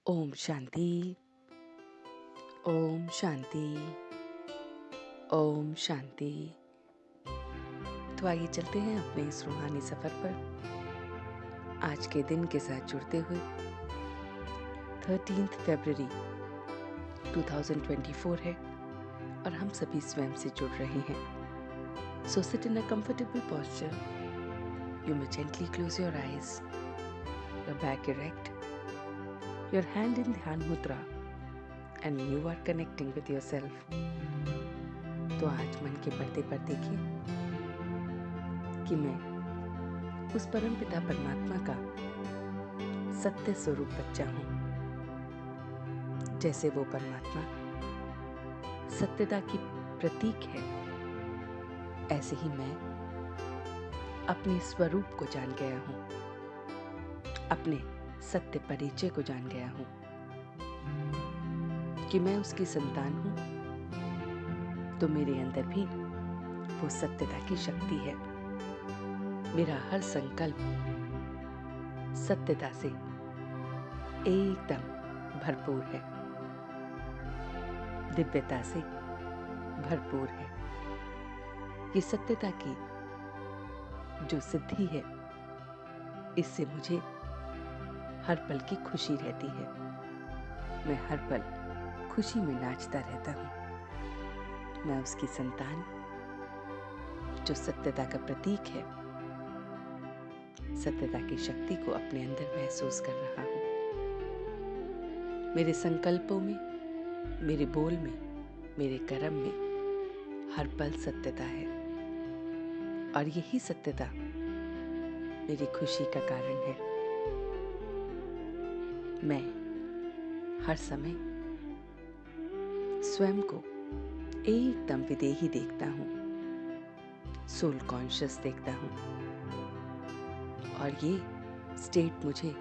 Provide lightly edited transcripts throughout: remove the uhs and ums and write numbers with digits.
ओम शांति। ओम शांति। ओम शांति। तो आइए चलते हैं अपने इस रूहानी सफर पर आज के दिन के साथ जुड़ते हुए 13 फरवरी 2024 है और हम सभी स्वयं से जुड़ रहे हैं। So sit in a comfortable posture. You may gently close your eyes, your back erect, your hand in dhyana mudra and you are connecting with yourself. तो आज मन के पर्दे पर देखिए कि मैं उस परम पिता परमात्मा का सत्य स्वरूप बच्चा हूँ। जैसे वो परमात्मा सत्यता की प्रतीक है, ऐसे ही मैं अपने स्वरूप को जान गया हूँ, अपने सत्य परिचय को जान गया हूँ कि मैं उसकी संतान हूँ। तो मेरे अंदर भी वो सत्यता की शक्ति है। मेरा हर संकल्प सत्यता से एकदम भरपूर है, दिव्यता से भरपूर है। ये सत्यता की जो सिद्धि है, इससे मुझे हर पल की खुशी रहती है। मैं हर पल खुशी में नाचता रहता हूँ। मैं उसकी संतान, जो सत्यता का प्रतीक है, सत्यता की शक्ति को अपने अंदर महसूस कर रहा हूँ। मेरे संकल्पों में, मेरे बोल में, मेरे कर्म में हर पल सत्यता है और यही सत्यता मेरी खुशी का कारण है। मैं हर समय स्वयं को एकदम विदेही देखता हूँ, सोल कॉन्शियस देखता हूँ और ये स्टेट मुझे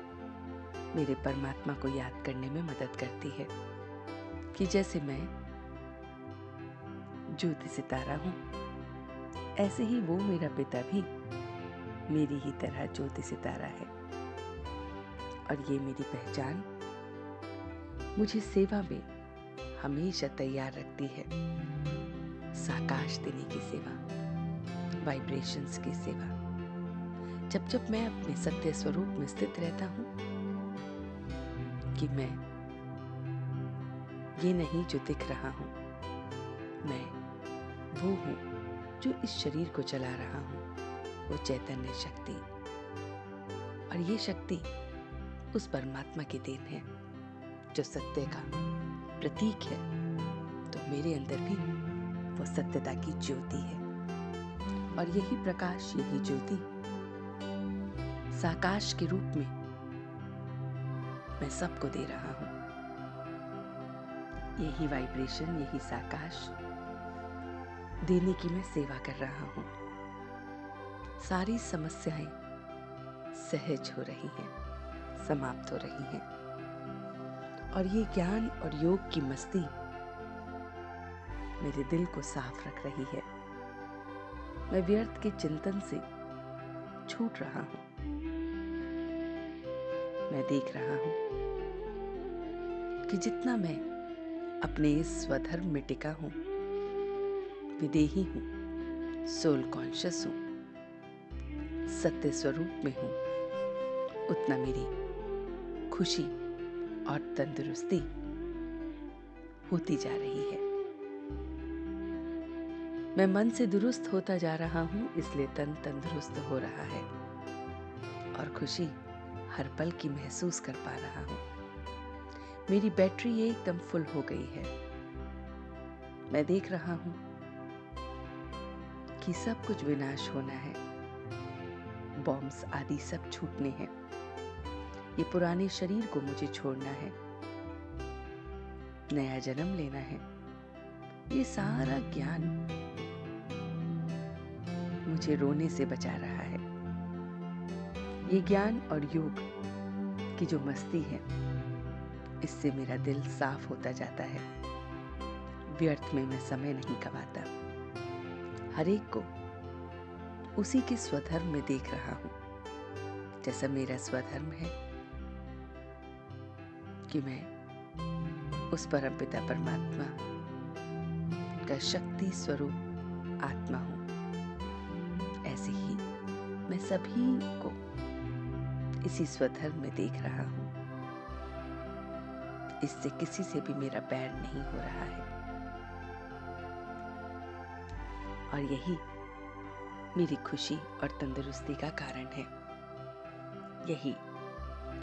मेरे परमात्मा को याद करने में मदद करती है कि जैसे मैं ज्योति सितारा हूँ, ऐसे ही वो मेरा पिता भी मेरी ही तरह ज्योति सितारा है। और ये मेरी पहचान मुझे सेवा में हमेशा तैयार रखती है। साकाश देने की सेवा, वाइब्रेशंस की सेवा। जब जब मैं अपने सत्य स्वरूप में स्थित रहता हूँ कि मैं ये नहीं जो दिख रहा हूँ, मैं वो हूँ जो इस शरीर को चला रहा हूँ, वो चैतन्य शक्ति। और ये शक्ति उस परमात्मा की देन है जो सत्य का प्रतीक है। तो मेरे अंदर भी वो सत्यता की ज्योति है और यही प्रकाश, यही ज्योति साकाश के रूप में मैं सबको दे रहा हूँ। यही वाइब्रेशन, यही साकाश देने की मैं सेवा कर रहा हूँ। सारी समस्याएं सहज हो रही हैं, समाप्त हो रही हैं और ये ज्ञान और योग की मस्ती मेरे दिल को साफ रख रही है। मैं व्यर्थ के चिंतन से छूट रहा हूँ। मैं देख रहा हूँ कि जितना मैं अपने इस स्वधर्म में टिका हूँ, विदेही हूँ, सोल कॉन्शियस हूँ, सत्य स्वरूप में हूँ, उतना मेरी खुशी और तंदुरुस्ती होती जा रही है। मैं मन से दुरुस्त होता जा रहा हूँ, इसलिए तन तंदुरुस्त हो रहा है और खुशी हर पल की महसूस कर पा रहा हूँ। मेरी बैटरी एकदम फुल हो गई है। मैं देख रहा हूँ कि सब कुछ विनाश होना है, बॉम्ब्स आदि सब छूटने हैं। ये पुराने शरीर को मुझे छोड़ना है, नया जन्म लेना है। ये सारा ज्ञान मुझे रोने से बचा रहा है। ये ज्ञान और योग की जो मस्ती है, इससे मेरा दिल साफ होता जाता है। व्यर्थ में मैं समय नहीं गवाता। हर एक को उसी के स्वधर्म में देख रहा हूँ, जैसा मेरा स्वधर्म है। कि मैं उस परमपिता परमात्मा का शक्ति स्वरूप आत्मा हूँ। ऐसे ही मैं सभी को इसी स्वधर्म में देख रहा हूँ। इससे किसी से भी मेरा बैर नहीं हो रहा है और यही मेरी खुशी और तंदुरुस्ती का कारण है। यही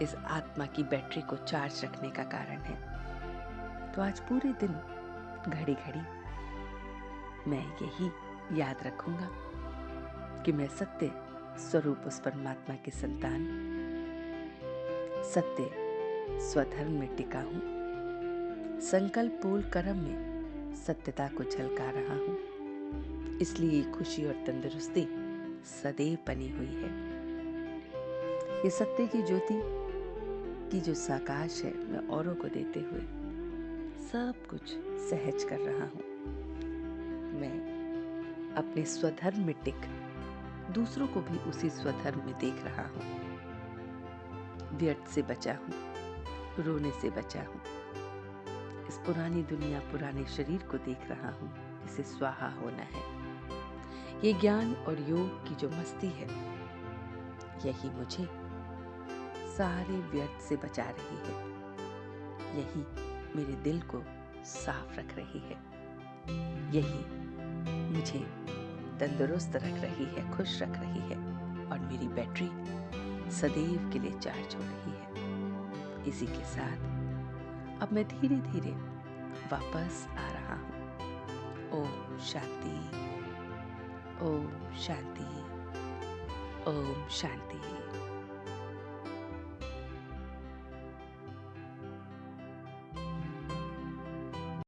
इस आत्मा की बैटरी को चार्ज रखने का कारण है। तो आज पूरे दिन घड़ी घड़ी मैं यही याद रखूंगा कि मैं सत्य स्वरूप उस परमात्मा की संतान, सत्य स्वधर्म में टिका हूं, संकल्प बोल कर्म में सत्यता को झलका रहा हूं। इसलिए खुशी और तंदुरुस्ती सदैव बनी हुई है। ये सत्य की ज्योति की जो साकाश है, मैं औरों को देते हुए सब कुछ सहज कर रहा हूं। मैं अपने स्वधर्म में टिक दूसरों को भी उसी स्वधर्म में देख रहा हूं। व्यर्थ से बचा हूं, रोने से बचा हूं। इस पुरानी दुनिया, पुराने शरीर को देख रहा हूं। इसे स्वाहा होना है। ये ज्ञान और योग की जो मस्ती है, यही मुझे सारे व्यर्थ से बचा रही है। यही मेरे दिल को साफ रख रही है। यही मुझे तंदुरुस्त रख रही है, खुश रख रही है और मेरी बैटरी सदैव के लिए चार्ज हो रही है। इसी के साथ अब मैं धीरे धीरे वापस आ रहा हूँ। ओम शांति, ओम शांति, ओम शांति।